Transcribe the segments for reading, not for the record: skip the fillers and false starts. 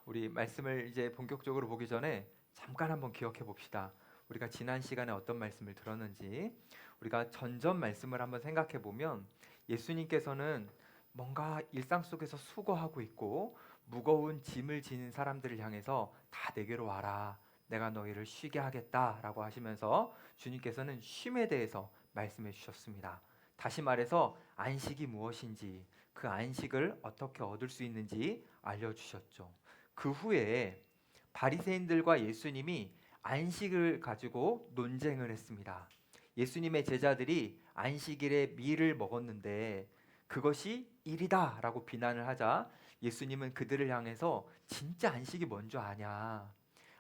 우리 말씀을 이제 본격적으로 보기 전에 잠깐 한번 기억해 봅시다. 우리가 지난 시간에 어떤 말씀을 들었는지. 우리가 전전 말씀을 한번 생각해 보면 예수님께서는 뭔가 일상 속에서 수고하고 있고 무거운 짐을 지닌 사람들을 향해서 다 내게로 와라, 내가 너희를 쉬게 하겠다라고 하시면서 주님께서는 쉼에 대해서 말씀해 주셨습니다. 다시 말해서 안식이 무엇인지, 그 안식을 어떻게 얻을 수 있는지 알려주셨죠. 그 후에 바리새인들과 예수님이 안식을 가지고 논쟁을 했습니다. 예수님의 제자들이 안식일에 밀을 먹었는데 그것이 일이다라고 비난을 하자 예수님은 그들을 향해서 진짜 안식이 뭔 줄 아냐?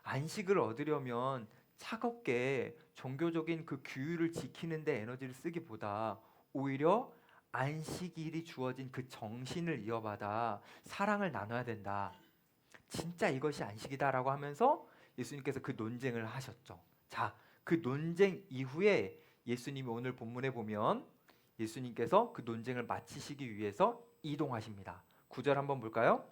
안식을 얻으려면 차갑게 종교적인 그 규율을 지키는 데 에너지를 쓰기보다 오히려 안식일이 주어진 그 정신을 이어받아 사랑을 나눠야 된다. 진짜 이것이 안식이다라고 하면서 예수님께서 그 논쟁을 하셨죠. 자, 그 논쟁 이후에 예수님이 오늘 본문에 보면 예수님께서 그 논쟁을 마치시기 위해서 이동하십니다. 9절 한번 볼까요?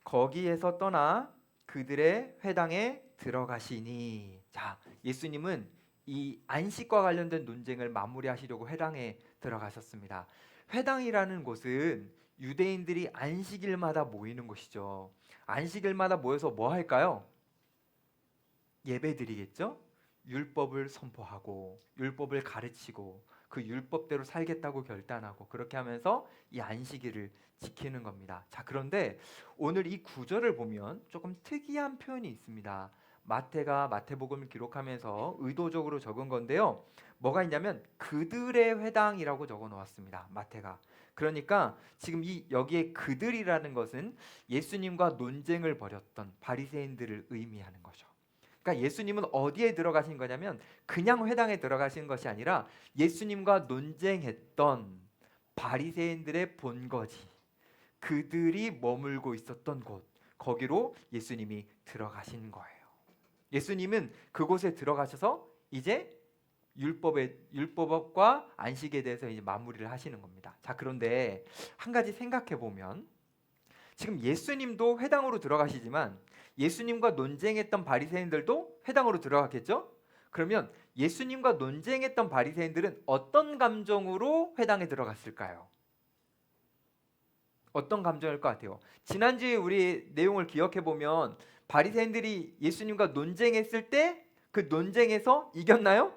거기에서 떠나 그들의 회당에 들어가시니. 자, 예수님은 이 안식과 관련된 논쟁을 마무리하시려고 회당에 들어가셨습니다. 회당이라는 곳은 유대인들이 안식일마다 모이는 곳이죠. 안식일마다 모여서 뭐 할까요? 예배드리겠죠? 율법을 선포하고 율법을 가르치고 그 율법대로 살겠다고 결단하고 그렇게 하면서 이 안식일을 지키는 겁니다. 자, 그런데 오늘 이 구절을 보면 조금 특이한 표현이 있습니다. 마태가 마태복음을 기록하면서 의도적으로 적은 건데요. 뭐가 있냐면 그들의 회당이라고 적어 놓았습니다. 마태가. 그러니까 지금 이 여기에 그들이라는 것은 예수님과 논쟁을 벌였던 바리새인들을 의미하는 거죠. 그러니까 예수님은 어디에 들어가신 거냐면 그냥 회당에 들어가신 것이 아니라 예수님과 논쟁했던 바리새인들의 본거지, 그들이 머물고 있었던 곳, 거기로 예수님이 들어가신 거예요. 예수님은 그곳에 들어가셔서 이제 율법과 안식에 대해서 이제 마무리를 하시는 겁니다. 자, 그런데 한 가지 생각해 보면 지금 예수님도 회당으로 들어가시지만 예수님과 논쟁했던 바리새인들도 회당으로 들어갔겠죠? 그러면 예수님과 논쟁했던 바리새인들은 어떤 감정으로 회당에 들어갔을까요? 어떤 감정일 것 같아요? 지난주에 우리 내용을 기억해 보면 바리새인들이 예수님과 논쟁했을 때 그 논쟁에서 이겼나요?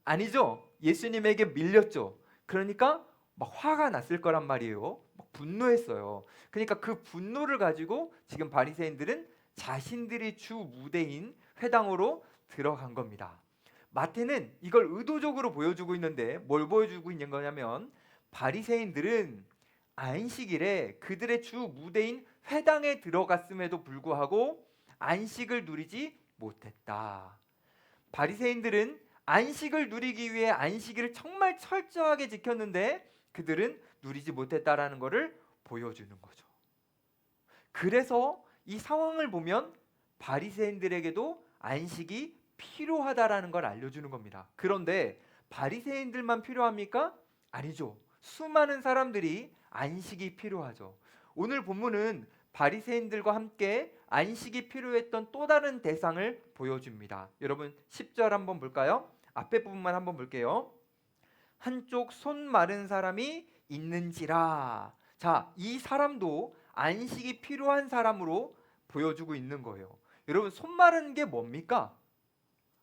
아니죠. 예수님에게 밀렸죠. 그러니까 막 화가 났을 거란 말이에요. 막 분노했어요. 그러니까 그 분노를 가지고 지금 바리새인들은 자신들이 주 무대인 회당으로 들어간 겁니다. 마태는 이걸 의도적으로 보여주고 있는데 뭘 보여주고 있는 거냐면 바리새인들은 안식일에 그들의 주 무대인 회당에 들어갔음에도 불구하고 안식을 누리지 못했다. 바리새인들은 안식을 누리기 위해 안식일을 정말 철저하게 지켰는데 그들은 누리지 못했다라는 것을 보여주는 거죠. 그래서 이 상황을 보면 바리새인들에게도 안식이 필요하다라는 걸 알려주는 겁니다. 그런데 바리새인들만 필요합니까? 아니죠. 수많은 사람들이 안식이 필요하죠. 오늘 본문은 바리새인들과 함께 안식이 필요했던 또 다른 대상을 보여줍니다. 여러분 10절 한번 볼까요? 앞에 부분만 한번 볼게요. 한쪽 손 마른 사람이 있는지라. 자, 이 사람도 안식이 필요한 사람으로 보여주고 있는 거예요. 여러분 손 마른 게 뭡니까?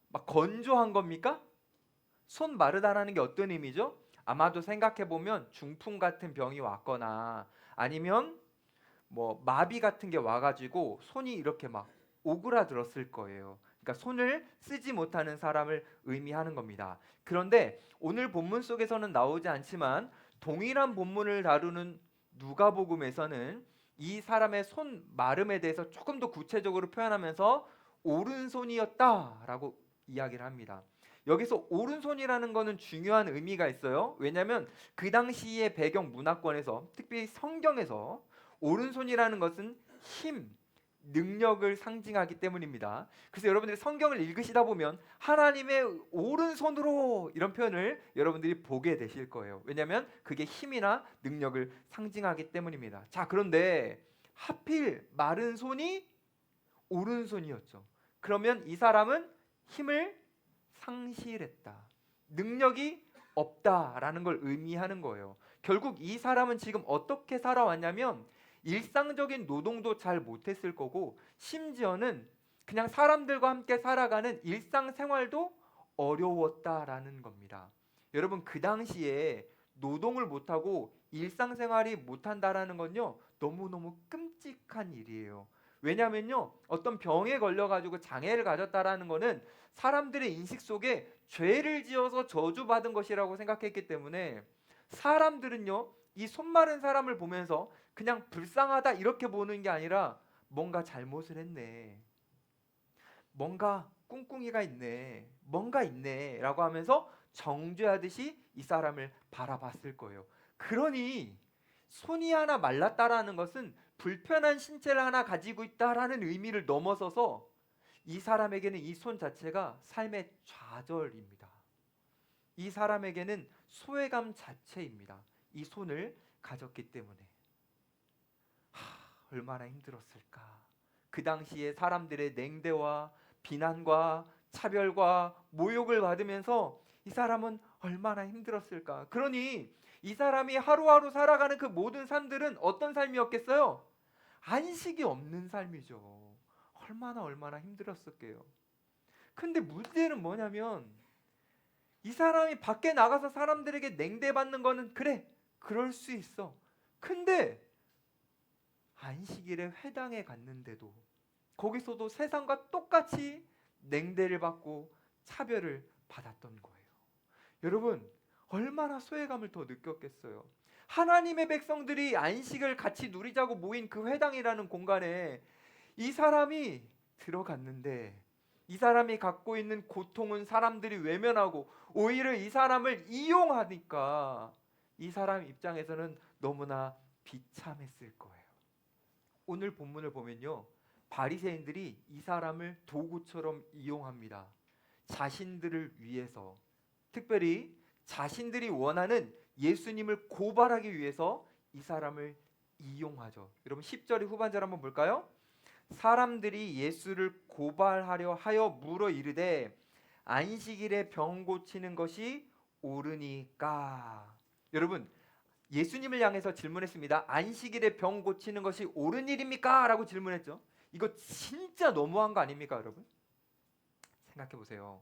막 건조한 겁니까? 손 마르다라는 게 어떤 의미죠? 아마도 생각해 보면 중풍 같은 병이 왔거나 아니면 뭐 마비 같은 게 와가지고 손이 이렇게 막 오그라들었을 거예요. 그러니까 손을 쓰지 못하는 사람을 의미하는 겁니다. 그런데 오늘 본문 속에서는 나오지 않지만 동일한 본문을 다루는 누가복음에서는 이 사람의 손 마름에 대해서 조금 더 구체적으로 표현하면서 오른손이었다라고 이야기를 합니다. 여기서 오른손이라는 거는 중요한 의미가 있어요. 왜냐하면 그 당시의 배경 문화권에서 특히 성경에서 오른손이라는 것은 힘, 능력을 상징하기 때문입니다. 그래서 여러분들이 성경을 읽으시다 보면 하나님의 오른손으로 이런 표현을 여러분들이 보게 되실 거예요. 왜냐하면 그게 힘이나 능력을 상징하기 때문입니다. 자, 그런데 하필 마른 손이 오른손이었죠. 그러면 이 사람은 힘을 상실했다. 능력이 없다라는 걸 의미하는 거예요. 결국 이 사람은 지금 어떻게 살아왔냐면 일상적인 노동도 잘 못했을 거고 심지어는 그냥 사람들과 함께 살아가는 일상생활도 어려웠다라는 겁니다. 여러분 그 당시에 노동을 못하고 일상생활이 못한다라는 건요 너무너무 끔찍한 일이에요. 왜냐면요 어떤 병에 걸려가지고 장애를 가졌다라는 거는 사람들의 인식 속에 죄를 지어서 저주받은 것이라고 생각했기 때문에 사람들은요 이 손마른 사람을 보면서 그냥 불쌍하다 이렇게 보는 게 아니라 뭔가 잘못을 했네, 뭔가 꿍꿍이가 있네, 뭔가 있네 라고 하면서 정죄하듯이 이 사람을 바라봤을 거예요. 그러니 손이 하나 말랐다라는 것은 불편한 신체를 하나 가지고 있다라는 의미를 넘어서서 이 사람에게는 이 손 자체가 삶의 좌절입니다. 이 사람에게는 소외감 자체입니다. 이 손을 가졌기 때문에. 얼마나 힘들었을까. 그 당시에 사람들의 냉대와 비난과 차별과 모욕을 받으면서 이 사람은 얼마나 힘들었을까. 그러니 이 사람이 하루하루 살아가는 그 모든 삶들은 어떤 삶이었겠어요? 안식이 없는 삶이죠. 얼마나 힘들었을게요. 근데 문제는 뭐냐면 이 사람이 밖에 나가서 사람들에게 냉대받는 거는 그래, 그럴 수 있어. 근데 안식일에 회당에 갔는데도 거기서도 세상과 똑같이 냉대를 받고 차별을 받았던 거예요. 여러분 얼마나 소외감을 더 느꼈겠어요. 하나님의 백성들이 안식을 같이 누리자고 모인 그 회당이라는 공간에 이 사람이 들어갔는데 이 사람이 갖고 있는 고통은 사람들이 외면하고 오히려 이 사람을 이용하니까 이 사람 입장에서는 너무나 비참했을 거예요. 오늘 본문을 보면요 바리새인들이 이 사람을 도구처럼 이용합니다. 자신들을 위해서, 특별히 자신들이 원하는 예수님을 고발하기 위해서 이 사람을 이용하죠. 여러분 10절의 후반절 한번 볼까요? 사람들이 예수를 고발하려 하여 물어 이르되 안식일에 병 고치는 것이 옳으니까. 여러분 예수님을 향해서 질문했습니다. 안식일에 병 고치는 것이 옳은 일입니까? 라고 질문했죠. 이거 진짜 너무한 거 아닙니까 여러분? 생각해 보세요.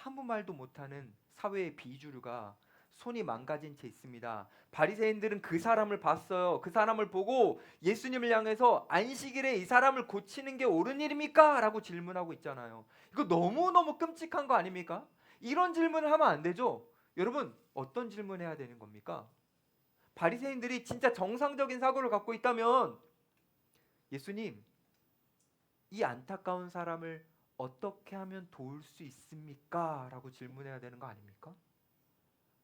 아무 말도 못하는 사회의 비주류가 손이 망가진 채 있습니다. 바리새인들은 그 사람을 봤어요. 그 사람을 보고 예수님을 향해서 안식일에 이 사람을 고치는 게 옳은 일입니까? 라고 질문하고 있잖아요. 이거 너무너무 끔찍한 거 아닙니까? 이런 질문을 하면 안 되죠. 여러분 어떤 질문을 해야 되는 겁니까? 바리새인들이 진짜 정상적인 사고를 갖고 있다면 예수님, 이 안타까운 사람을 어떻게 하면 도울 수 있습니까? 라고 질문해야 되는 거 아닙니까?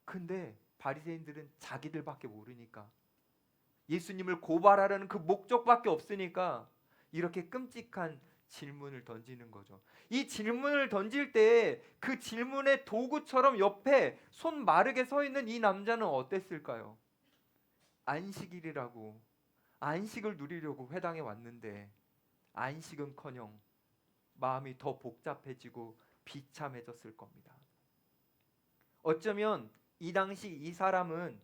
근데 바리새인들은 자기들밖에 모르니까 예수님을 고발하려는 그 목적밖에 없으니까 이렇게 끔찍한 질문을 던지는 거죠. 이 질문을 던질 때 그 질문의 도구처럼 옆에 손 마르게 서 있는 이 남자는 어땠을까요? 안식일이라고 안식을 누리려고 회당에 왔는데 안식은커녕 마음이 더 복잡해지고 비참해졌을 겁니다. 어쩌면 이 당시 이 사람은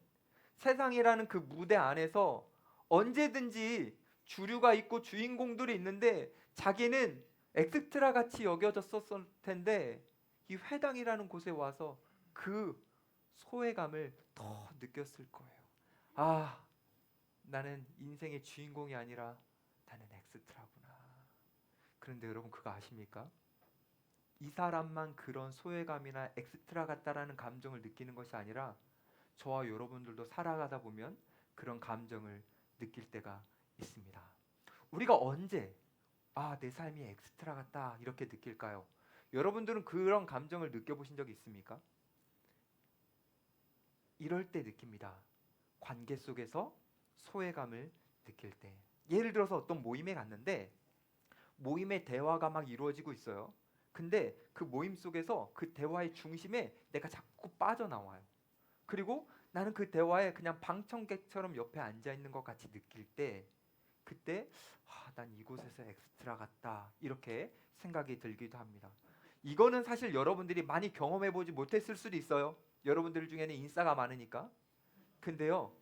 세상이라는 그 무대 안에서 언제든지 주류가 있고 주인공들이 있는데 자기는 엑스트라 같이 여겨졌었을 텐데 이 회당이라는 곳에 와서 그 소외감을 더 느꼈을 거예요. 아, 나는 인생의 주인공이 아니라 나는 엑스트라구나. 그런데 여러분 그거 아십니까? 이 사람만 그런 소외감이나 엑스트라 같다라는 감정을 느끼는 것이 아니라 저와 여러분들도 살아가다 보면 그런 감정을 느낄 때가 있습니다. 우리가 언제 내 삶이 엑스트라 같다 이렇게 느낄까요? 여러분들은 그런 감정을 느껴보신 적이 있습니까? 이럴 때 느낍니다. 관계 속에서 소외감을 느낄 때. 예를 들어서 어떤 모임에 갔는데 모임의 대화가 막 이루어지고 있어요. 근데 그 모임 속에서 그 대화의 중심에 내가 자꾸 빠져나와요. 그리고 나는 그 대화에 그냥 방청객처럼 옆에 앉아 있는 것 같이 느낄 때 그때 난 이곳에서 엑스트라 같다 이렇게 생각이 들기도 합니다. 이거는 사실 여러분들이 많이 경험해보지 못했을 수도 있어요. 여러분들 중에는 인싸가 많으니까. 근데요,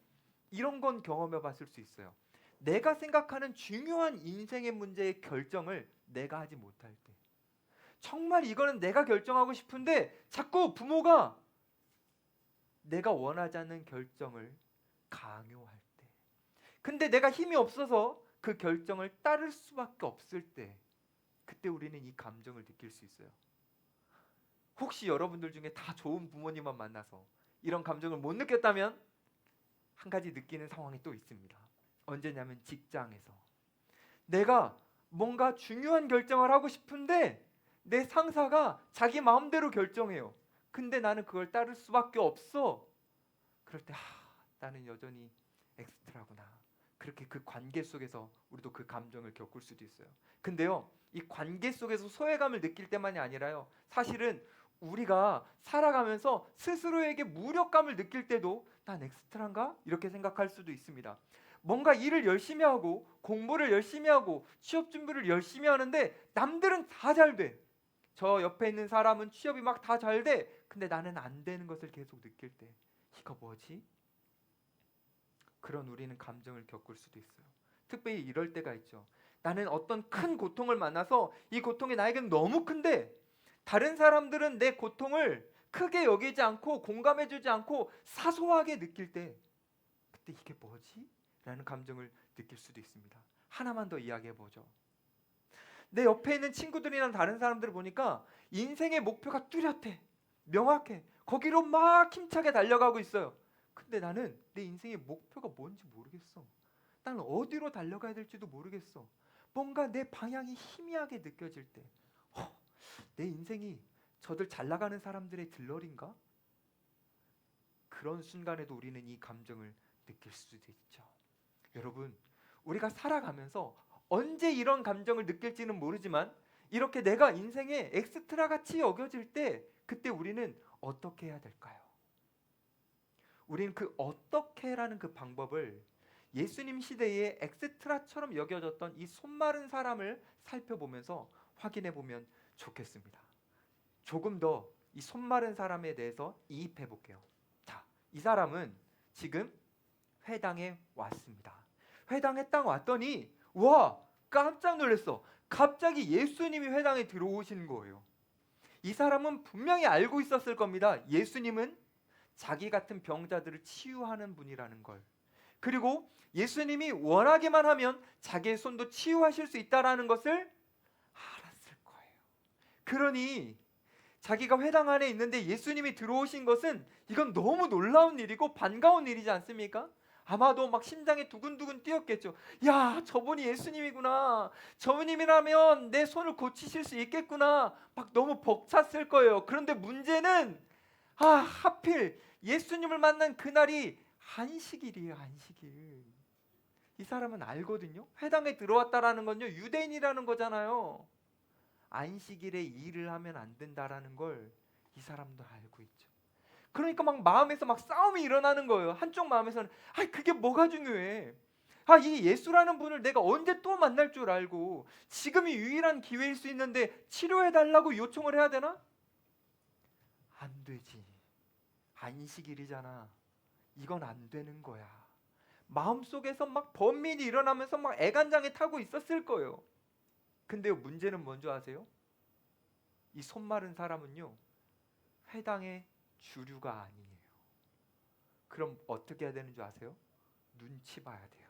이런 건 경험해봤을 수 있어요. 내가 생각하는 중요한 인생의 문제의 결정을 내가 하지 못할 때, 정말 이거는 내가 결정하고 싶은데 자꾸 부모가 내가 원하지 않는 결정을 강요할 때, 근데 내가 힘이 없어서 그 결정을 따를 수밖에 없을 때, 그때 우리는 이 감정을 느낄 수 있어요. 혹시 여러분들 중에 다 좋은 부모님만 만나서 이런 감정을 못 느꼈다면 한 가지 느끼는 상황이 또 있습니다. 언제냐면 직장에서 내가 뭔가 중요한 결정을 하고 싶은데 내 상사가 자기 마음대로 결정해요. 근데 나는 그걸 따를 수밖에 없어. 그럴 때 나는 여전히 엑스트라구나. 그렇게 그 관계 속에서 우리도 그 감정을 겪을 수도 있어요. 근데요, 이 관계 속에서 소외감을 느낄 때만이 아니라요, 사실은 우리가 살아가면서 스스로에게 무력감을 느낄 때도 난 엑스트라인가? 이렇게 생각할 수도 있습니다. 뭔가 일을 열심히 하고 공부를 열심히 하고 취업 준비를 열심히 하는데 남들은 다 잘 돼. 저 옆에 있는 사람은 취업이 막 다 잘 돼. 근데 나는 안 되는 것을 계속 느낄 때, 이거 뭐지? 그런 우리는 감정을 겪을 수도 있어요. 특별히 이럴 때가 있죠. 나는 어떤 큰 고통을 만나서 이 고통이 나에겐 너무 큰데 다른 사람들은 내 고통을 크게 여기지 않고 공감해주지 않고 사소하게 느낄 때, 그때 이게 뭐지? 라는 감정을 느낄 수도 있습니다. 하나만 더 이야기해보죠. 내 옆에 있는 친구들이나 다른 사람들을 보니까 인생의 목표가 뚜렷해, 명확해, 거기로 막 힘차게 달려가고 있어요. 근데 나는 내 인생의 목표가 뭔지 모르겠어. 나는 어디로 달려가야 될지도 모르겠어. 뭔가 내 방향이 희미하게 느껴질 때, 내 인생이 저들 잘 나가는 사람들의 들러리인가? 그런 순간에도 우리는 이 감정을 느낄 수도 있죠. 여러분, 우리가 살아가면서 언제 이런 감정을 느낄지는 모르지만 이렇게 내가 인생의 엑스트라 같이 여겨질 때, 그때 우리는 어떻게 해야 될까요? 우리는 그 어떻게라는 그 방법을 예수님 시대의 엑스트라처럼 여겨졌던 이 손마른 사람을 살펴보면서 확인해 보면 좋겠습니다. 조금 더 이 손마른 사람에 대해서 이입해 볼게요. 자, 이 사람은 지금 회당에 왔습니다. 회당에 딱 왔더니 와, 깜짝 놀랐어. 갑자기 예수님이 회당에 들어오신 거예요. 이 사람은 분명히 알고 있었을 겁니다. 예수님은 자기 같은 병자들을 치유하는 분이라는 걸. 그리고 예수님이 원하기만 하면 자기의 손도 치유하실 수 있다라는 것을 알았을 거예요. 그러니 자기가 회당 안에 있는데 예수님이 들어오신 것은 이건 너무 놀라운 일이고 반가운 일이지 않습니까? 아마도 막 심장이 두근두근 뛰었겠죠. 야, 저분이 예수님이구나. 저분이라면 내 손을 고치실 수 있겠구나. 막 너무 벅찼을 거예요. 그런데 문제는 하필 예수님을 만난 그날이 안식일이에요. 안식일. 이 사람은 알거든요. 회당에 들어왔다라는 건요, 유대인이라는 거잖아요. 안식일에 일을 하면 안 된다라는 걸 이 사람도 알고 있죠. 그러니까 막 마음에서 막 싸움이 일어나는 거예요. 한쪽 마음에서는 그게 뭐가 중요해? 이 예수라는 분을 내가 언제 또 만날 줄 알고 지금이 유일한 기회일 수 있는데 치료해 달라고 요청을 해야 되나? 안 되지. 안식일이잖아. 이건 안 되는 거야. 마음속에서 막 번민이 일어나면서 막 애간장에 타고 있었을 거예요. 근데요, 문제는 뭔지 아세요? 이 손마른 사람은요, 회당의 주류가 아니에요. 그럼 어떻게 해야 되는 줄 아세요? 눈치 봐야 돼요.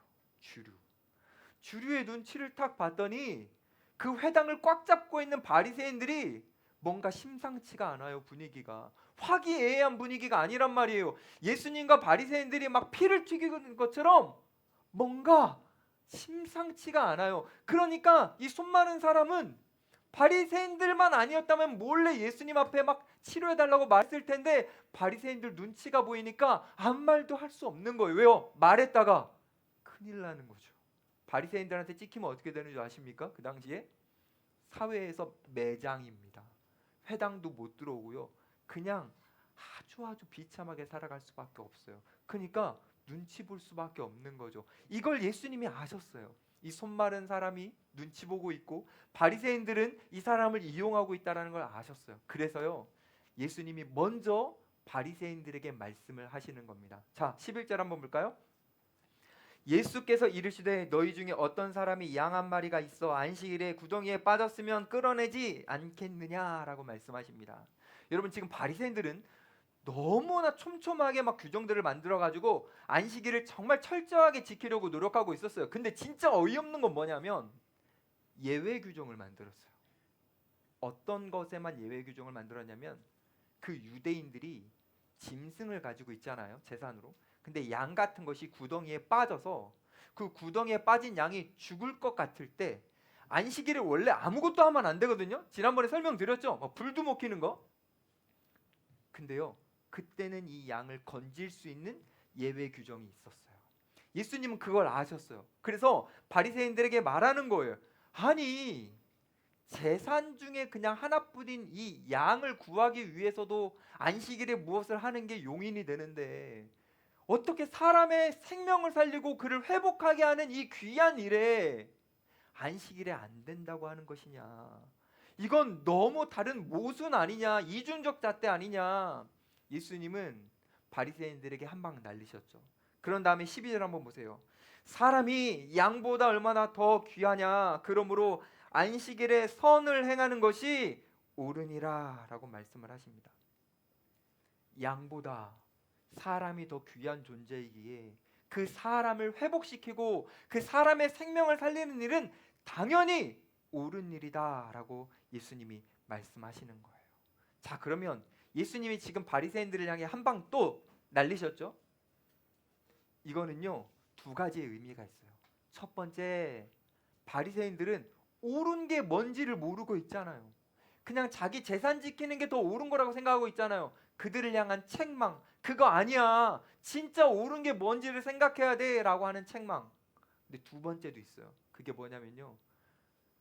주류의 눈치를 딱 봤더니 그 회당을 꽉 잡고 있는 바리새인들이 뭔가 심상치가 않아요. 분위기가 화기애애한 분위기가 아니란 말이에요. 예수님과 바리새인들이 막 피를 튀기는 것처럼 뭔가 심상치가 않아요. 그러니까 이 손 마른 사람은 바리새인들만 아니었다면 몰래 예수님 앞에 막 치료해달라고 말했을 텐데 바리새인들 눈치가 보이니까 아무 말도 할 수 없는 거예요. 왜요? 말했다가 큰일 나는 거죠. 바리새인들한테 찍히면 어떻게 되는 줄 아십니까? 그 당시에 사회에서 매장입니다. 회당도 못 들어오고요. 그냥 아주 비참하게 살아갈 수밖에 없어요. 그러니까 눈치 볼 수밖에 없는 거죠. 이걸 예수님이 아셨어요. 이 손마른 사람이 눈치 보고 있고 바리새인들은 이 사람을 이용하고 있다는 걸 아셨어요. 그래서요 예수님이 먼저 바리새인들에게 말씀을 하시는 겁니다. 자 11절 한번 볼까요? 예수께서 이르시되 너희 중에 어떤 사람이 양 한 마리가 있어 안식일에 구덩이에 빠졌으면 끌어내지 않겠느냐라고 말씀하십니다. 여러분 지금 바리새인들은 너무나 촘촘하게 막 규정들을 만들어 가지고 안식일을 정말 철저하게 지키려고 노력하고 있었어요. 근데 진짜 어이없는 건 뭐냐면 예외 규정을 만들었어요. 어떤 것에만 예외 규정을 만들었냐면 그 유대인들이 짐승을 가지고 있잖아요. 제사로. 근데 양 같은 것이 구덩이에 빠져서 그 구덩이에 빠진 양이 죽을 것 같을 때 안식일에 원래 아무것도 하면 안 되거든요. 지난번에 설명드렸죠. 불도 못 켜는 거. 근데요. 그때는 이 양을 건질 수 있는 예외 규정이 있었어요. 예수님은 그걸 아셨어요. 그래서 바리새인들에게 말하는 거예요. 아니 재산 중에 그냥 하나뿐인 이 양을 구하기 위해서도 안식일에 무엇을 하는 게 용인이 되는데 어떻게 사람의 생명을 살리고 그를 회복하게 하는 이 귀한 일에 안식일에 안 된다고 하는 것이냐. 이건 너무 다른 모순 아니냐. 이중적 잣대 아니냐. 예수님은 바리새인들에게 한 방 날리셨죠. 그런 다음에 12절 한번 보세요. 사람이 양보다 얼마나 더 귀하냐. 그러므로 안식일에 선을 행하는 것이 옳으니라 라고 말씀을 하십니다. 양보다 사람이 더 귀한 존재이기에 그 사람을 회복시키고 그 사람의 생명을 살리는 일은 당연히 옳은 일이다 라고 예수님이 말씀하시는 거예요. 자 그러면 예수님이 지금 바리새인들을 향해 한 방 또 날리셨죠? 이거는요 두 가지의 의미가 있어요. 첫 번째, 바리새인들은 옳은 게 뭔지를 모르고 있잖아요. 그냥 자기 재산 지키는 게 더 옳은 거라고 생각하고 있잖아요. 그들을 향한 책망, 그거 아니야. 진짜 옳은 게 뭔지를 생각해야 돼 라고 하는 책망. 근데 두 번째도 있어요. 그게 뭐냐면요,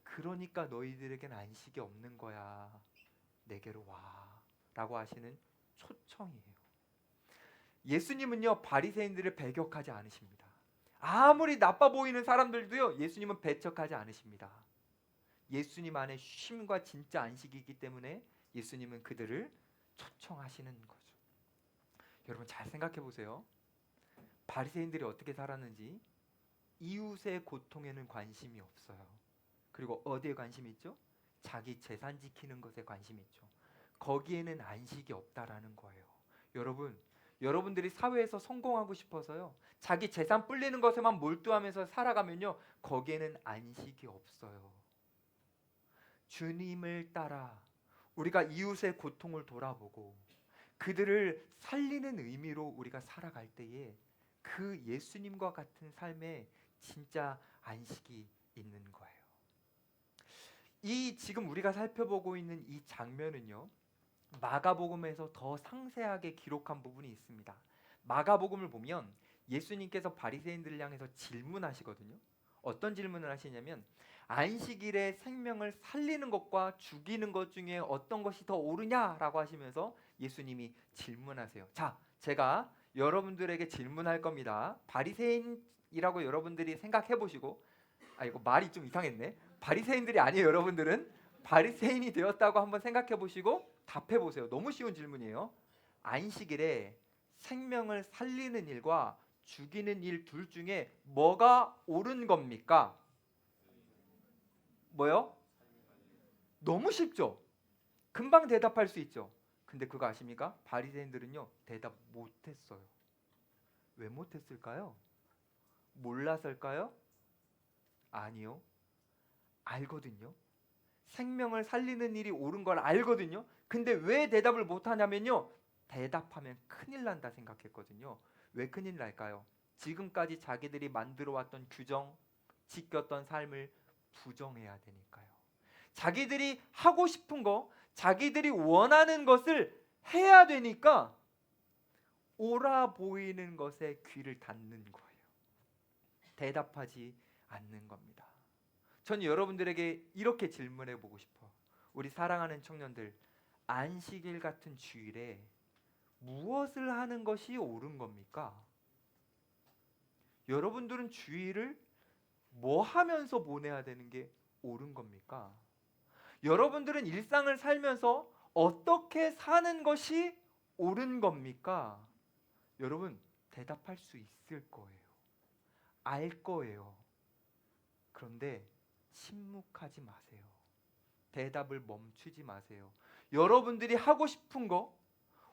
그러니까 너희들에겐 안식이 없는 거야. 내게로 와 라고 하시는 초청이에요. 예수님은요 바리새인들을 배격하지 않으십니다. 아무리 나빠 보이는 사람들도요 예수님은 배척하지 않으십니다. 예수님 안에 쉼과 진짜 안식이기 때문에 예수님은 그들을 초청하시는 거죠. 여러분 잘 생각해 보세요. 바리새인들이 어떻게 살았는지. 이웃의 고통에는 관심이 없어요. 그리고 어디에 관심이 있죠? 자기 재산 지키는 것에 관심이 있죠. 거기에는 안식이 없다라는 거예요. 여러분들이 사회에서 성공하고 싶어서요 자기 재산 불리는 것에만 몰두하면서 살아가면요 거기에는 안식이 없어요. 주님을 따라 우리가 이웃의 고통을 돌아보고 그들을 살리는 의미로 우리가 살아갈 때에 그 예수님과 같은 삶에 진짜 안식이 있는 거예요. 이 지금 우리가 살펴보고 있는 이 장면은요 마가복음에서 더 상세하게 기록한 부분이 있습니다. 마가복음을 보면 예수님께서 바리새인들을 향해서 질문하시거든요. 어떤 질문을 하시냐면 안식일에 생명을 살리는 것과 죽이는 것 중에 어떤 것이 더 옳으냐라고 하시면서 예수님이 질문하세요. 자, 제가 여러분들에게 질문할 겁니다. 바리새인이라고 여러분들이 생각해 보시고, 이거 말이 좀 이상했네. 바리새인들이 아니에요. 여러분들은 바리새인이 되었다고 한번 생각해 보시고 답해 보세요. 너무 쉬운 질문이에요. 안식일에 생명을 살리는 일과 죽이는 일 둘 중에 뭐가 옳은 겁니까? 뭐요? 너무 쉽죠? 금방 대답할 수 있죠? 근데 그거 아십니까? 바리새인들은요 대답 못했어요. 왜 못했을까요? 몰라서일까요? 아니요. 알거든요. 생명을 살리는 일이 옳은 걸 알거든요. 근데 왜 대답을 못하냐면요 대답하면 큰일 난다 생각했거든요. 왜 큰일 날까요? 지금까지 자기들이 만들어왔던 규정, 지켰던 삶을 부정해야 되니까요. 자기들이 하고 싶은 거, 자기들이 원하는 것을 해야 되니까 옳아 보이는 것에 귀를 닫는 거예요. 대답하지 않는 겁니다. 전 여러분들에게 이렇게 질문해 보고 싶어. 우리 사랑하는 청년들, 안식일 같은 주일에 무엇을 하는 것이 옳은 겁니까? 여러분들은 주일을 뭐 하면서 보내야 되는 게 옳은 겁니까? 여러분들은 일상을 살면서 어떻게 사는 것이 옳은 겁니까? 여러분 대답할 수 있을 거예요. 알 거예요. 그런데 침묵하지 마세요. 대답을 멈추지 마세요. 여러분들이 하고 싶은 거,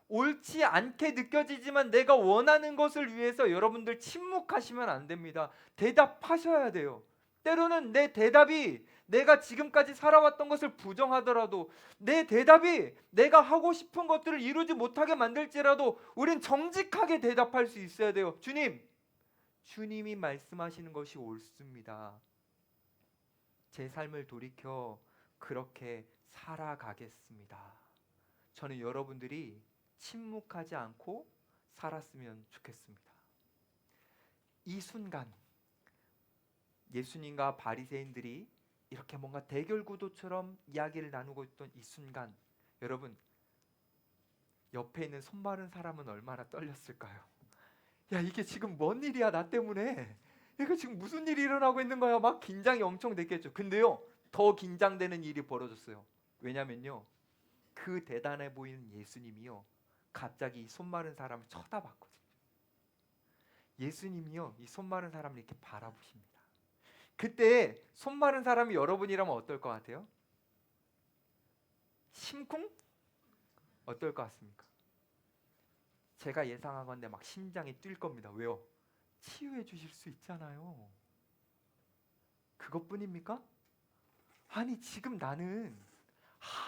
옳지 않게 느껴지지만 내가 원하는 것을 위해서 여러분들 침묵하시면 안 됩니다. 대답하셔야 돼요. 때로는 내 대답이 내가 지금까지 살아왔던 것을 부정하더라도, 내 대답이 내가 하고 싶은 것들을 이루지 못하게 만들지라도 우린 정직하게 대답할 수 있어야 돼요. 주님이 말씀하시는 것이 옳습니다. 제 삶을 돌이켜 그렇게 살아가겠습니다. 저는 여러분들이 침묵하지 않고 살았으면 좋겠습니다. 이 순간 예수님과 바리새인들이 이렇게 뭔가 대결 구도처럼 이야기를 나누고 있던 이 순간, 여러분 옆에 있는 손 마른 사람은 얼마나 떨렸을까요? 야, 이게 지금 뭔 일이야, 나 때문에. 이거 지금 무슨 일이 일어나고 있는 거야? 막 긴장이 엄청 됐겠죠. 근데요, 더 긴장되는 일이 벌어졌어요. 왜냐면요, 그 대단해 보이는 예수님이요, 갑자기 이 손 마른 사람을 쳐다봤거든요. 예수님이요, 이 손 마른 사람을 이렇게 바라보십니다. 그때 손 마른 사람이 여러분이라면 어떨 것 같아요? 심쿵? 어떨 것 같습니까? 제가 예상하건대 막 심장이 뛸 겁니다. 왜요? 치유해 주실 수 있잖아요. 그것뿐입니까? 아니, 지금 나는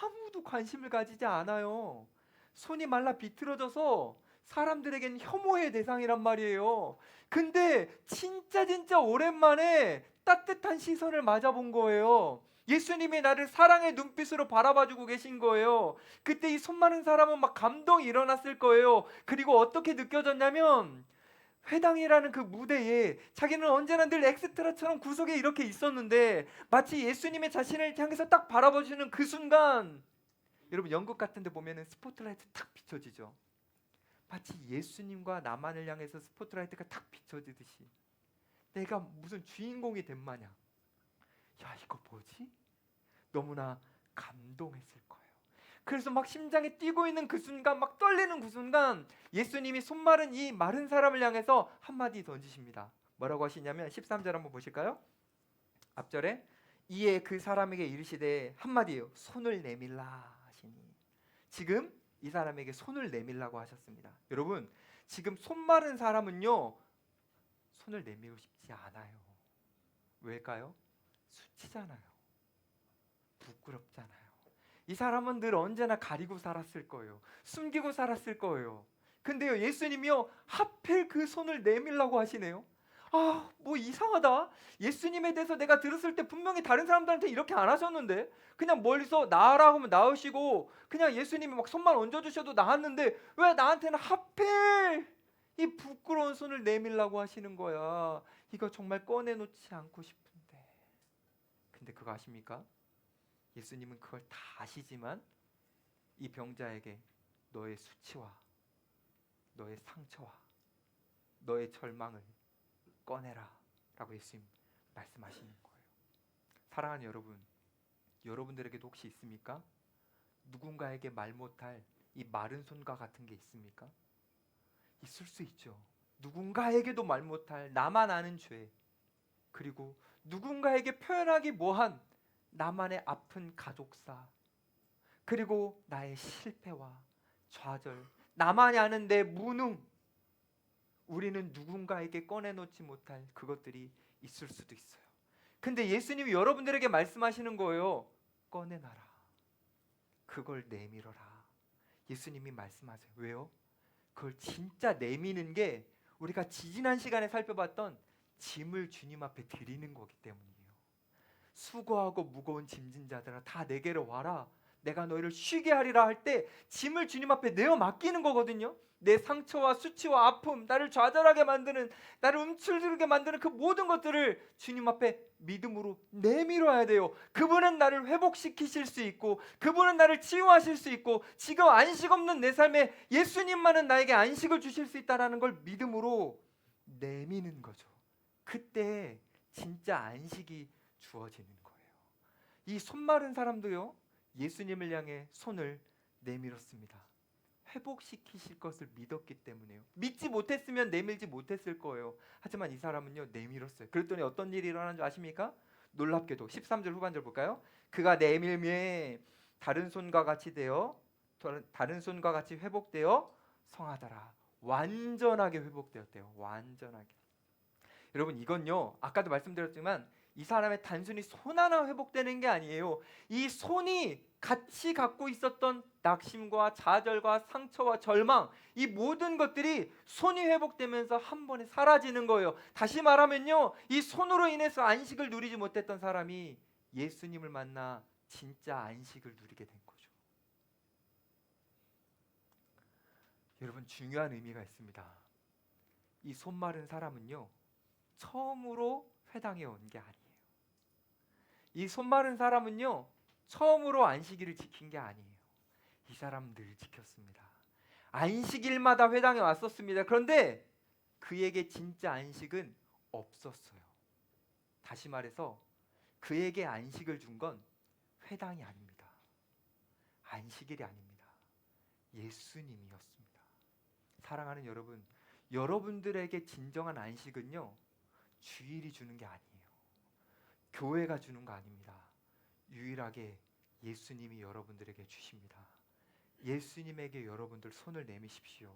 아무도 관심을 가지지 않아요. 손이 말라 비틀어져서 사람들에겐 혐오의 대상이란 말이에요. 근데 진짜 오랜만에 따뜻한 시선을 맞아본 거예요. 예수님이 나를 사랑의 눈빛으로 바라봐주고 계신 거예요. 그때 이 손 마른 사람은 막 감동이 일어났을 거예요. 그리고 어떻게 느껴졌냐면, 회당이라는 그 무대에 자기는 언제나 늘 엑스트라처럼 구석에 이렇게 있었는데, 마치 예수님의 자신을 향해서 딱 바라보시는 그 순간, 여러분 연극 같은 데 보면은 스포트라이트 탁 비춰지죠. 마치 예수님과 나만을 향해서 스포트라이트가 탁 비춰지듯이 내가 무슨 주인공이 된 마냥, 야, 이거 뭐지? 너무나 감동했을 거예요. 그래서 막 심장이 뛰고 있는 그 순간, 막 떨리는 그 순간, 예수님이 손 마른 이 마른 사람을 향해서 한마디 던지십니다. 뭐라고 하시냐면 13절 한번 보실까요? 앞절에 이에 그 사람에게 이르시되, 한마디예요. 손을 내밀라 하시니. 지금 이 사람에게 손을 내밀라고 하셨습니다. 여러분, 지금 손 마른 사람은요, 손을 내밀고 싶지 않아요. 왜일까요? 수치잖아요. 부끄럽잖아요. 이 사람은 늘 언제나 가리고 살았을 거예요. 숨기고 살았을 거예요. 근데요, 예수님이요, 하필 그 손을 내밀라고 하시네요. 아, 뭐 이상하다. 예수님에 대해서 내가 들었을 때 분명히 다른 사람들한테 이렇게 안 하셨는데, 그냥 멀리서 나으라고 하면 나으시고 그냥 예수님이 막 손만 얹어주셔도 나았는데 왜 나한테는 하필 이 부끄러운 손을 내밀라고 하시는 거야. 이거 정말 꺼내놓지 않고 싶은데. 근데 그거 아십니까? 예수님은 그걸 다 아시지만 이 병자에게 너의 수치와 너의 상처와 너의 절망을 꺼내라 라고 예수님 말씀하시는 거예요. 사랑하는 여러분, 여러분들에게도 혹시 있습니까? 누군가에게 말 못할 이 마른 손과 같은 게 있습니까? 있을 수 있죠. 누군가에게도 말 못할 나만 아는 죄, 그리고 누군가에게 표현하기 뭐한 나만의 아픈 가족사, 그리고 나의 실패와 좌절, 나만이 아는 내 무능, 우리는 누군가에게 꺼내놓지 못할 그것들이 있을 수도 있어요. 근데 예수님이 여러분들에게 말씀하시는 거예요. 꺼내놔라. 그걸 내밀어라. 예수님이 말씀하세요. 왜요? 그걸 진짜 내미는 게 우리가 지지난 시간에 살펴봤던 짐을 주님 앞에 드리는 거기 때문이에요. 수고하고 무거운 짐진 자들아 다 내게로 와라. 내가 너희를 쉬게 하리라 할 때 짐을 주님 앞에 내어 맡기는 거거든요. 내 상처와 수치와 아픔, 나를 좌절하게 만드는, 나를 움츠러들게 만드는 그 모든 것들을 주님 앞에 믿음으로 내밀어야 돼요. 그분은 나를 회복시키실 수 있고, 그분은 나를 치유하실 수 있고, 지금 안식 없는 내 삶에 예수님만은 나에게 안식을 주실 수 있다는 걸 믿음으로 내미는 거죠. 그때 진짜 안식이 주어지는 거예요. 이 손 마른 사람도요, 예수님을 향해 손을 내밀었습니다. 회복시키실 것을 믿었기 때문에요. 믿지 못했으면 내밀지 못했을 거예요. 하지만 이 사람은요, 내밀었어요. 그랬더니 어떤 일이 일어난 줄 아십니까? 놀랍게도 13절 후반절 볼까요? 그가 내밀매 다른 손과 같이 되어 다른 손과 같이 회복되어 성하더라. 완전하게 회복되었대요. 완전하게. 여러분, 이건요, 아까도 말씀드렸지만 이 사람의 단순히 손 하나 회복되는 게 아니에요. 이 손이 같이 갖고 있었던 낙심과 좌절과 상처와 절망, 이 모든 것들이 손이 회복되면서 한 번에 사라지는 거예요. 다시 말하면요, 이 손으로 인해서 안식을 누리지 못했던 사람이 예수님을 만나 진짜 안식을 누리게 된 거죠. 여러분, 중요한 의미가 있습니다. 이 손 마른 사람은요, 처음으로 회당에 온 게 아니에요. 이 손 마른 사람은요, 처음으로 안식일을 지킨 게 아니에요. 이 사람 늘 지켰습니다. 안식일마다 회당에 왔었습니다. 그런데 그에게 진짜 안식은 없었어요. 다시 말해서 그에게 안식을 준 건 회당이 아닙니다. 안식일이 아닙니다. 예수님이었습니다. 사랑하는 여러분, 여러분들에게 진정한 안식은요, 주일이 주는 게 아니에요. 교회가 주는 거 아닙니다. 유일하게 예수님이 여러분들에게 주십니다. 예수님에게 여러분들 손을 내미십시오.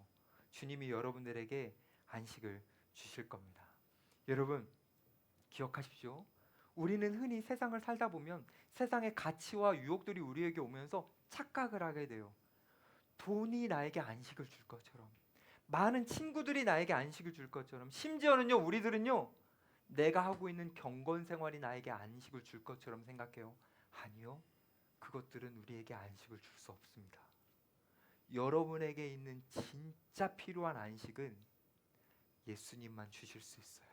주님이 여러분들에게 안식을 주실 겁니다. 여러분, 기억하십시오. 우리는 흔히 세상을 살다 보면 세상의 가치와 유혹들이 우리에게 오면서 착각을 하게 돼요. 돈이 나에게 안식을 줄 것처럼, 많은 친구들이 나에게 안식을 줄 것처럼, 심지어는요, 우리들은요, 내가 하고 있는 경건 생활이 나에게 안식을 줄 것처럼 생각해요. 아니요, 그것들은 우리에게 안식을 줄 수 없습니다. 여러분에게 있는 진짜 필요한 안식은 예수님만 주실 수 있어요.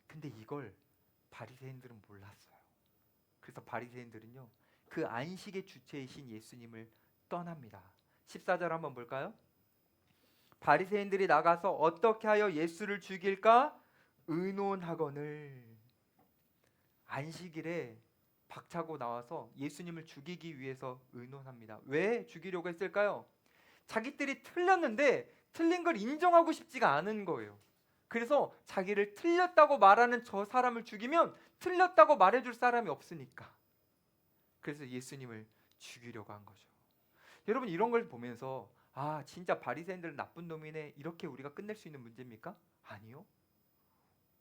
근데 이걸 바리새인들은 몰랐어요. 그래서 바리새인들은요, 그 안식의 주체이신 예수님을 떠납니다. 14절 한번 볼까요? 바리새인들이 나가서 어떻게 하여 예수를 죽일까 의논하거늘. 안식일에 박차고 나와서 예수님을 죽이기 위해서 의논합니다. 왜 죽이려고 했을까요? 자기들이 틀렸는데 틀린 걸 인정하고 싶지가 않은 거예요. 그래서 자기를 틀렸다고 말하는 저 사람을 죽이면 틀렸다고 말해줄 사람이 없으니까. 그래서 예수님을 죽이려고 한 거죠. 여러분, 이런 걸 보면서 아, 진짜 바리새인들은 나쁜 놈이네, 이렇게 우리가 끝낼 수 있는 문제입니까? 아니요.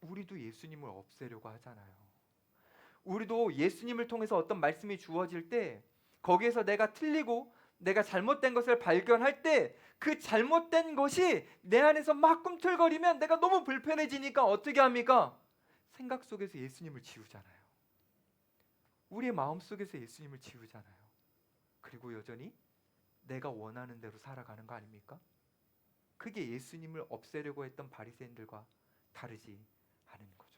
우리도 예수님을 없애려고 하잖아요. 우리도 예수님을 통해서 어떤 말씀이 주어질 때 거기에서 내가 틀리고 내가 잘못된 것을 발견할 때 그 잘못된 것이 내 안에서 막 꿈틀거리면 내가 너무 불편해지니까 어떻게 합니까? 생각 속에서 예수님을 지우잖아요. 우리의 마음 속에서 예수님을 지우잖아요. 그리고 여전히 내가 원하는 대로 살아가는 거 아닙니까? 그게 예수님을 없애려고 했던 바리새인들과 다르지 않은 거죠.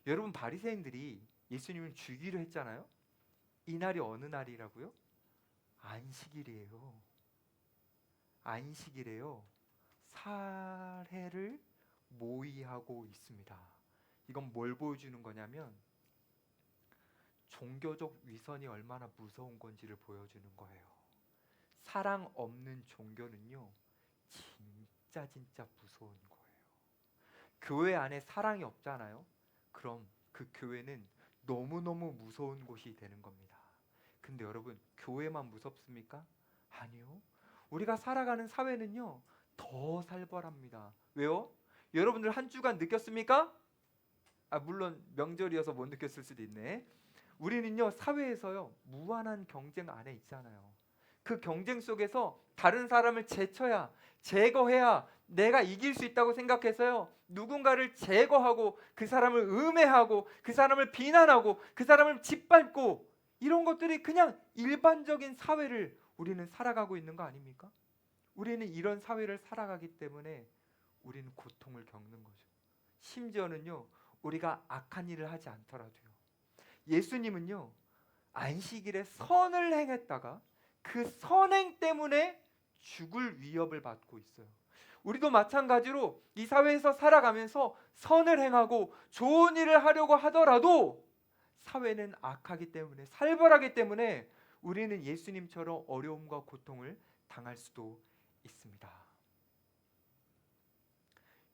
여러분, 바리새인들이 예수님을 죽이려 했잖아요. 이 날이 어느 날이라고요? 안식일이에요. 안식일에요, 살해를 모의하고 있습니다. 이건 뭘 보여주는 거냐면 종교적 위선이 얼마나 무서운 건지를 보여주는 거예요. 사랑 없는 종교는요, 진짜 무서운 거예요. 교회 안에 사랑이 없잖아요. 그럼 그 교회는 너무너무 무서운 곳이 되는 겁니다. 근데 여러분, 교회만 무섭습니까? 아니요. 우리가 살아가는 사회는요, 더 살벌합니다. 왜요? 여러분들 한 주간 느꼈습니까? 물론 명절이어서 못 느꼈을 수도 있네. 우리는요, 사회에서요, 무한한 경쟁 안에 있잖아요. 그 경쟁 속에서 다른 사람을 제쳐야, 제거해야 내가 이길 수 있다고 생각해서요, 누군가를 제거하고 그 사람을 음해하고 그 사람을 비난하고 그 사람을 짓밟고, 이런 것들이 그냥 일반적인 사회를 우리는 살아가고 있는 거 아닙니까? 우리는 이런 사회를 살아가기 때문에 우리는 고통을 겪는 거죠. 심지어는요, 우리가 악한 일을 하지 않더라도요, 예수님은요, 안식일에 선을 행했다가 그 선행 때문에 죽을 위협을 받고 있어요. 우리도 마찬가지로 이 사회에서 살아가면서 선을 행하고 좋은 일을 하려고 하더라도 사회는 악하기 때문에, 살벌하기 때문에 우리는 예수님처럼 어려움과 고통을 당할 수도 있습니다.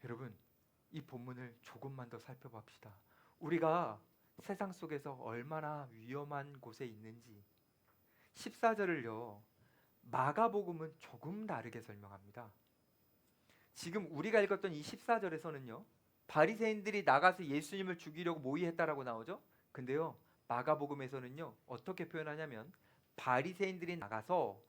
여러분, 이 본문을 조금만 더 살펴봅시다. 우리가 세상 속에서 얼마나 위험한 곳에 있는지 14절을요 마가복음은 조금 다르게 설명합니다. 지금 우리가 읽었던 이 14절에서는요 바리새인들이 나가서 예수님을 죽이려고 모의했다라고 나오죠. 근데요 마가복음에서는요 어떻게 표현하냐면 바리새인들이 나가서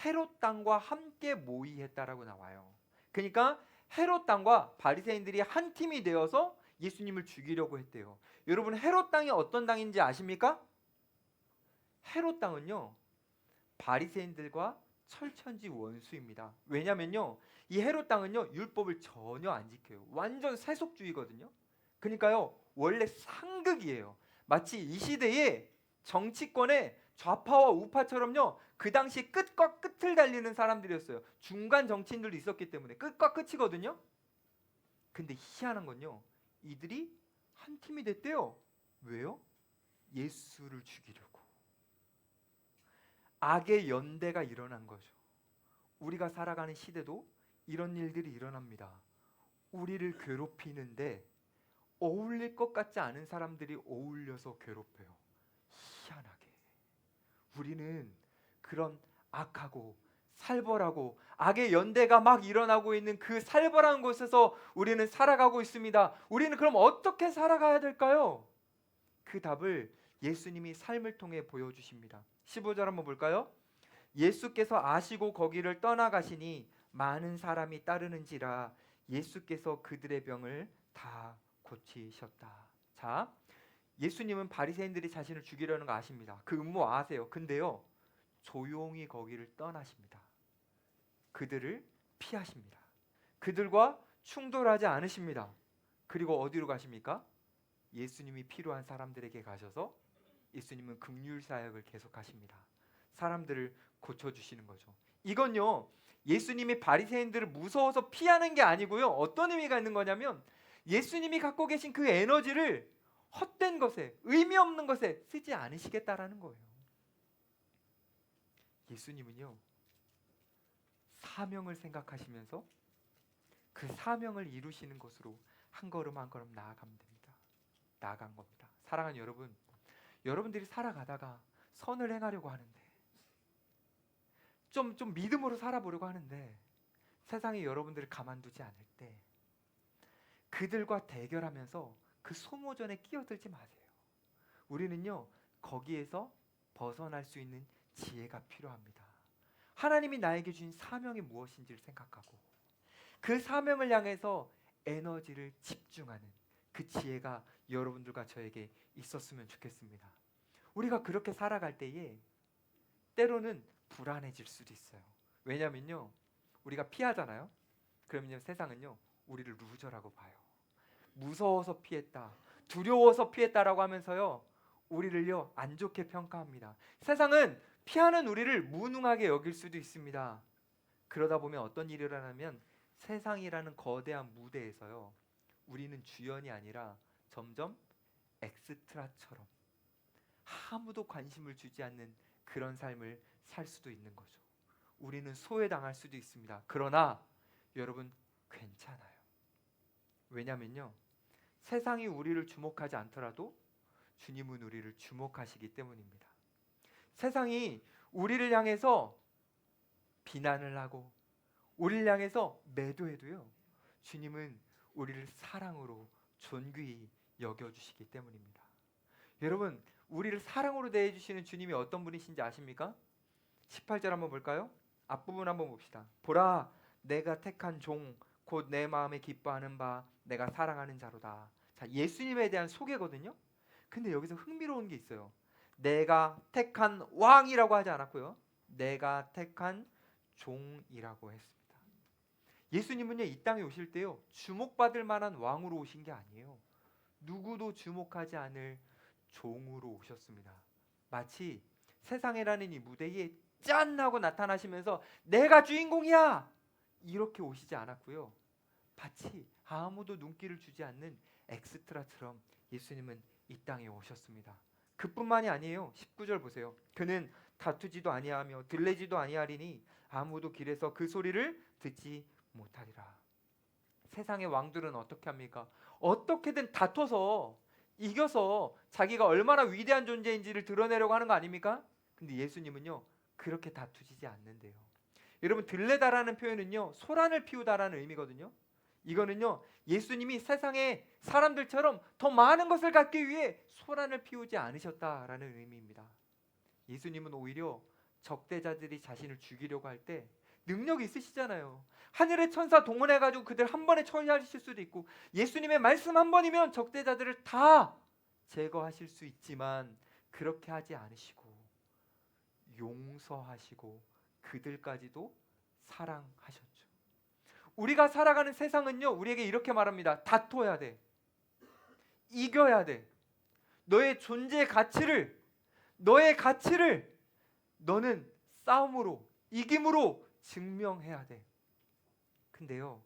헤롯 당과 함께 모의했다라고 나와요. 그러니까 헤롯 당과 바리새인들이 한 팀이 되어서 예수님을 죽이려고 했대요. 여러분 헤롯 당이 어떤 당인지 아십니까? 헤롯 당은요 바리새인들과 철천지 원수입니다. 왜냐면요 이 헤롯 당은요 율법을 전혀 안 지켜요. 완전 세속주의거든요. 그러니까요 원래 상극이에요. 마치 이 시대의 정치권의 좌파와 우파처럼요 그 당시 끝과 끝을 달리는 사람들이었어요. 중간 정치인들도 있었기 때문에 끝과 끝이거든요. 근데 희한한 건요 이들이 한 팀이 됐대요. 왜요? 예수를 죽이려고. 악의 연대가 일어난 거죠. 우리가 살아가는 시대도 이런 일들이 일어납니다. 우리를 괴롭히는데 어울릴 것 같지 않은 사람들이 어울려서 괴롭혀요. 희한하게 우리는 그런 악하고 살벌하고 악의 연대가 막 일어나고 있는 그 살벌한 곳에서 우리는 살아가고 있습니다. 우리는 그럼 어떻게 살아가야 될까요? 그 답을 예수님이 삶을 통해 보여주십니다. 15절 한번 볼까요? 예수께서 아시고 거기를 떠나가시니 많은 사람이 따르는지라 예수께서 그들의 병을 다 고치셨다. 자, 예수님은 바리새인들이 자신을 죽이려는 거 아십니다. 그 음모 아세요. 근데요 조용히 거기를 떠나십니다. 그들을 피하십니다. 그들과 충돌하지 않으십니다. 그리고 어디로 가십니까? 예수님이 필요한 사람들에게 가셔서 예수님은 긍휼 사역을 계속하십니다. 사람들을 고쳐주시는 거죠. 이건요 예수님이 바리새인들을 무서워서 피하는 게 아니고요 어떤 의미가 있는 거냐면 예수님이 갖고 계신 그 에너지를 헛된 것에, 의미 없는 것에 쓰지 않으시겠다라는 거예요. 예수님은요 사명을 생각하시면서 그 사명을 이루시는 것으로 한 걸음 한 걸음 나아가면 됩니다. 나아간 겁니다. 사랑하는 여러분, 여러분들이 살아가다가 선을 행하려고 하는데 좀 믿음으로 살아보려고 하는데 세상이 여러분들을 가만두지 않을 때 그들과 대결하면서 그 소모전에 끼어들지 마세요. 우리는요 거기에서 벗어날 수 있는 지혜가 필요합니다. 하나님이 나에게 주신 사명이 무엇인지를 생각하고 그 사명을 향해서 에너지를 집중하는 그 지혜가 여러분들과 저에게 있었으면 좋겠습니다. 우리가 그렇게 살아갈 때에 때로는 불안해질 수도 있어요. 왜냐면요 우리가 피하잖아요. 그러면요 세상은요 우리를 루저라고 봐요. 무서워서 피했다, 두려워서 피했다라고 하면서요 우리를요 안 좋게 평가합니다. 세상은 피하는 우리를 무능하게 여길 수도 있습니다. 그러다 보면 어떤 일이 일어나면 세상이라는 거대한 무대에서요 우리는 주연이 아니라 점점 엑스트라처럼 아무도 관심을 주지 않는 그런 삶을 살 수도 있는 거죠. 우리는 소외당할 수도 있습니다. 그러나 여러분 괜찮아요. 왜냐면요 세상이 우리를 주목하지 않더라도 주님은 우리를 주목하시기 때문입니다. 세상이 우리를 향해서 비난을 하고 우리를 향해서 매도해도요 주님은 우리를 사랑으로 존귀히 여겨주시기 때문입니다. 여러분 우리를 사랑으로 대해주시는 주님이 어떤 분이신지 아십니까? 18절 한번 볼까요? 앞부분 한번 봅시다. 보라 내가 택한 종 곧 내 마음에 기뻐하는 바 내가 사랑하는 자로다. 자, 예수님에 대한 소개거든요. 근데 여기서 흥미로운 게 있어요. 내가 택한 왕이라고 하지 않았고요. 내가 택한 종이라고 했습니다. 예수님은요 이 땅에 오실 때요 주목받을 만한 왕으로 오신 게 아니에요. 누구도 주목하지 않을 종으로 오셨습니다. 마치 세상이라는 이 무대에 짠 하고 나타나시면서 내가 주인공이야 이렇게 오시지 않았고요. 마치 아무도 눈길을 주지 않는 엑스트라처럼 예수님은 이 땅에 오셨습니다. 그뿐만이 아니에요. 19절 보세요. 그는 다투지도 아니하며 들레지도 아니하리니 아무도 길에서 그 소리를 듣지 못하리라. 세상의 왕들은 어떻게 합니까? 어떻게든 다퉈서 이겨서 자기가 얼마나 위대한 존재인지를 드러내려고 하는 거 아닙니까? 근데 예수님은요, 그렇게 다투지지 않는데요. 여러분, 들레다라는 표현은요, 소란을 피우다라는 의미거든요. 이거는요, 예수님이 세상에 사람들처럼 더 많은 것을 갖기 위해 소란을 피우지 않으셨다라는 의미입니다. 예수님은 오히려 적대자들이 자신을 죽이려고 할 때 능력이 있으시잖아요. 하늘의 천사 동원해가지고 그들 한 번에 처리하실 수도 있고, 예수님의 말씀 한 번이면 적대자들을 다 제거하실 수 있지만 그렇게 하지 않으시고 용서하시고 그들까지도 사랑하셨죠. 우리가 살아가는 세상은요, 우리에게 이렇게 말합니다. 다퉈야 돼. 이겨야 돼. 너의 너의 가치를 너는 싸움으로, 이김으로 증명해야 돼. 근데요,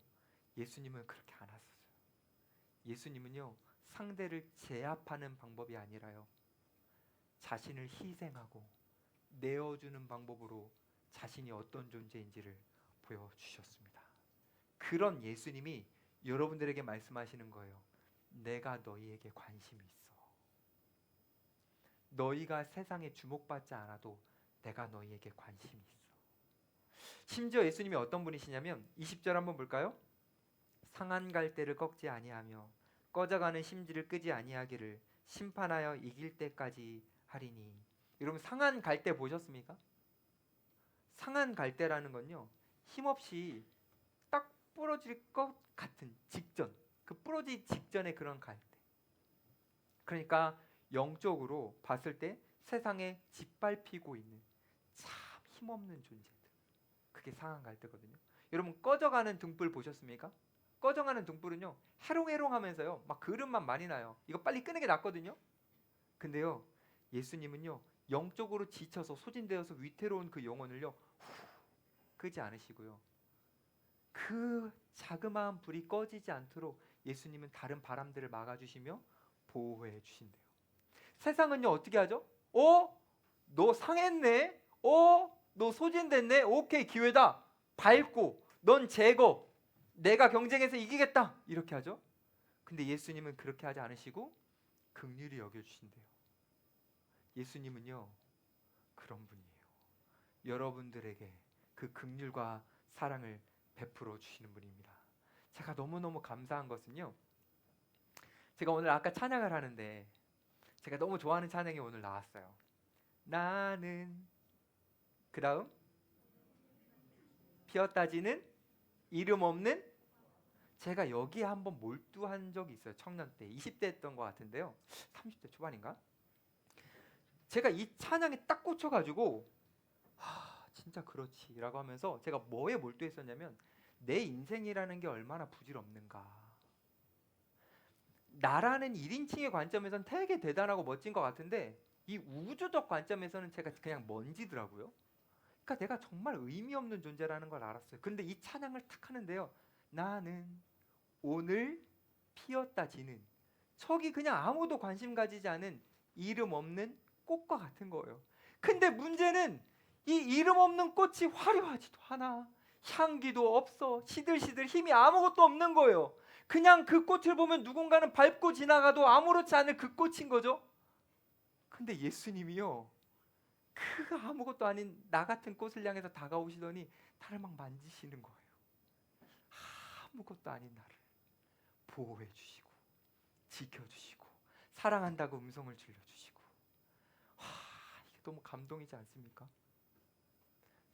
예수님은 그렇게 안 하셨어요. 예수님은요, 상대를 제압하는 방법이 아니라요, 자신을 희생하고 내어주는 방법으로 자신이 어떤 존재인지를 보여주셨습니다. 그런 예수님이 여러분들에게 말씀하시는 거예요. 내가 너희에게 관심이 있어. 너희가 세상에 주목받지 않아도 내가 너희에게 관심이 있어. 심지어 예수님이 어떤 분이시냐면 20절 한번 볼까요? 상한 갈대를 꺾지 아니하며 꺼져가는 심지를 끄지 아니하기를 심판하여 이길 때까지 하리니. 여러분, 상한 갈대 보셨습니까? 상한 갈대라는 건요, 힘없이 딱 부러질 것 같은 직전, 그 부러지기 직전의 그런 갈대. 그러니까 영적으로 봤을 때 세상에 짓밟히고 있는 참 힘없는 존재들, 그게 상한 갈대거든요. 여러분, 꺼져가는 등불 보셨습니까? 꺼져가는 등불은요, 해롱해롱하면서요, 막 그릇만 많이 나요. 이거 빨리 끄는 게 낫거든요. 근데요, 예수님은요, 영적으로 지쳐서 소진되어서 위태로운 그 영혼을요, 끄지 않으시고요, 그 자그마한 불이 꺼지지 않도록 예수님은 다른 바람들을 막아주시며 보호해 주신대요. 세상은요, 어떻게 하죠? 너 상했네? 너 소진됐네? 오케이, 기회다. 밟고 넌 제거, 내가 경쟁해서 이기겠다, 이렇게 하죠. 근데 예수님은 그렇게 하지 않으시고 긍휼히 여겨주신대요. 예수님은요, 그런 분이에요. 여러분들에게 그 긍휼과 사랑을 베풀어 주시는 분입니다. 제가 너무너무 감사한 것은요, 제가 오늘 아까 찬양을 하는데 제가 너무 좋아하는 찬양이 오늘 나왔어요. 나는, 그 다음 피었다 지는 이름 없는, 제가 여기에 한번 몰두한 적이 있어요. 청년 때 20대 했던 것 같은데요, 30대 초반인가? 제가 이 찬양에 딱 꽂혀가지고 진짜 그렇지 라고 하면서 제가 뭐에 몰두했었냐면, 내 인생이라는 게 얼마나 부질없는가, 나라는 1인칭의 관점에서는 되게 대단하고 멋진 것 같은데 이 우주적 관점에서는 제가 그냥 먼지더라고요. 그러니까 내가 정말 의미 없는 존재라는 걸 알았어요. 근데 이 찬양을 탁 하는데요, 나는 오늘 피었다 지는, 저기 그냥 아무도 관심 가지지 않은 이름 없는 꽃과 같은 거예요. 근데 문제는 이 이름 없는 꽃이 화려하지도 않아. 향기도 없어. 시들시들 힘이 아무것도 없는 거예요. 그냥 그 꽃을 보면 누군가는 밟고 지나가도 아무렇지 않을 그 꽃인 거죠. 근데 예수님이요, 그 아무것도 아닌 나 같은 꽃을 향해서 다가오시더니 나를 막 만지시는 거예요. 아무것도 아닌 나를 보호해 주시고 지켜주시고 사랑한다고 음성을 들려주시고, 이게 너무 감동이지 않습니까?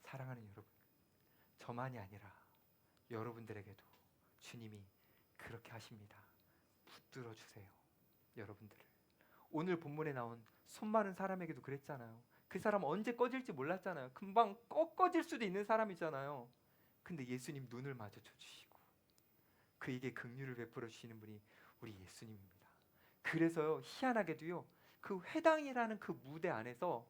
사랑하는 여러분, 저만이 아니라 여러분들에게도 주님이 그렇게 하십니다. 붙들어 주세요. 여러분들을. 오늘 본문에 나온 손 마른 사람에게도 그랬잖아요. 그 사람 언제 꺼질지 몰랐잖아요. 금방 꺼질 수도 있는 사람이잖아요. 근데 예수님 눈을 마주쳐 주시고 그에게 긍휼을 베풀어 주시는 분이 우리 예수님입니다. 그래서요, 희한하게도요, 그 회당이라는 그 무대 안에서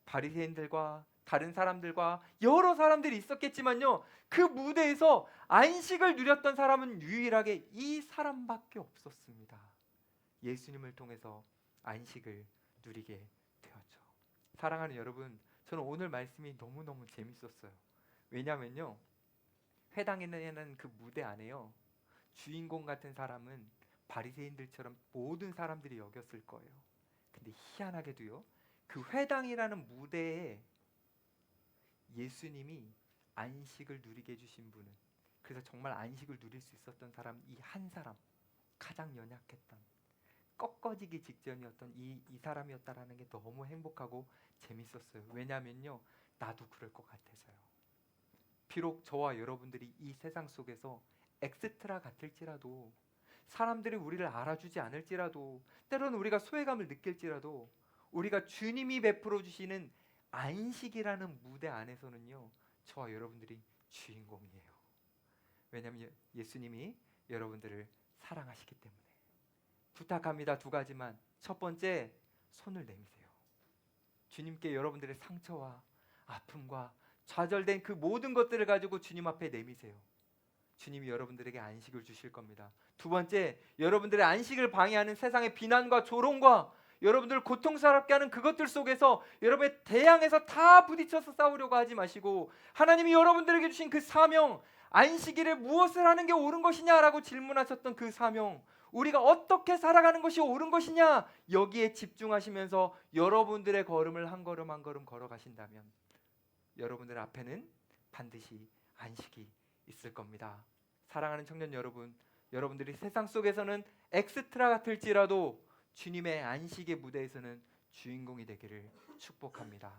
바리새인들과 다른 사람들과 여러 사람들이 있었겠지만요, 그 무대에서 안식을 누렸던 사람은 유일하게 이 사람밖에 없었습니다. 예수님을 통해서 안식을 누리게 되었죠. 사랑하는 여러분, 저는 오늘 말씀이 너무너무 재밌었어요. 왜냐면요, 회당에는 그 무대 안에요, 주인공 같은 사람은 바리새인들처럼 모든 사람들이 여겼을 거예요. 근데 희한하게도요, 그 회당이라는 무대에 예수님이 안식을 누리게 해주신 분은, 그래서 정말 안식을 누릴 수 있었던 사람, 이 한 사람, 가장 연약했던, 꺾어지기 직전이었던 이 사람이었다라는 게 너무 행복하고 재밌었어요. 왜냐면요, 나도 그럴 것 같아서요. 비록 저와 여러분들이 이 세상 속에서 엑스트라 같을지라도, 사람들이 우리를 알아주지 않을지라도, 때로는 우리가 소외감을 느낄지라도, 우리가 주님이 베풀어 주시는 안식이라는 무대 안에서는요, 저와 여러분들이 주인공이에요. 왜냐하면 예수님이 여러분들을 사랑하시기 때문에. 부탁합니다. 두 가지만. 첫 번째, 손을 내미세요. 주님께 여러분들의 상처와 아픔과 좌절된 그 모든 것들을 가지고 주님 앞에 내미세요. 주님이 여러분들에게 안식을 주실 겁니다. 두 번째, 여러분들의 안식을 방해하는 세상의 비난과 조롱과 여러분들을 고통스럽게 하는 그것들 속에서 여러분의 대항해서 다 부딪혀서 싸우려고 하지 마시고, 하나님이 여러분들에게 주신 그 사명, 안식일에 무엇을 하는 게 옳은 것이냐라고 질문하셨던 그 사명, 우리가 어떻게 살아가는 것이 옳은 것이냐, 여기에 집중하시면서 여러분들의 걸음을 한 걸음 한 걸음 걸어가신다면 여러분들 앞에는 반드시 안식이 있을 겁니다. 사랑하는 청년 여러분, 여러분들이 세상 속에서는 엑스트라 같을지라도 주님의 안식의 무대에서는 주인공이 되기를 축복합니다.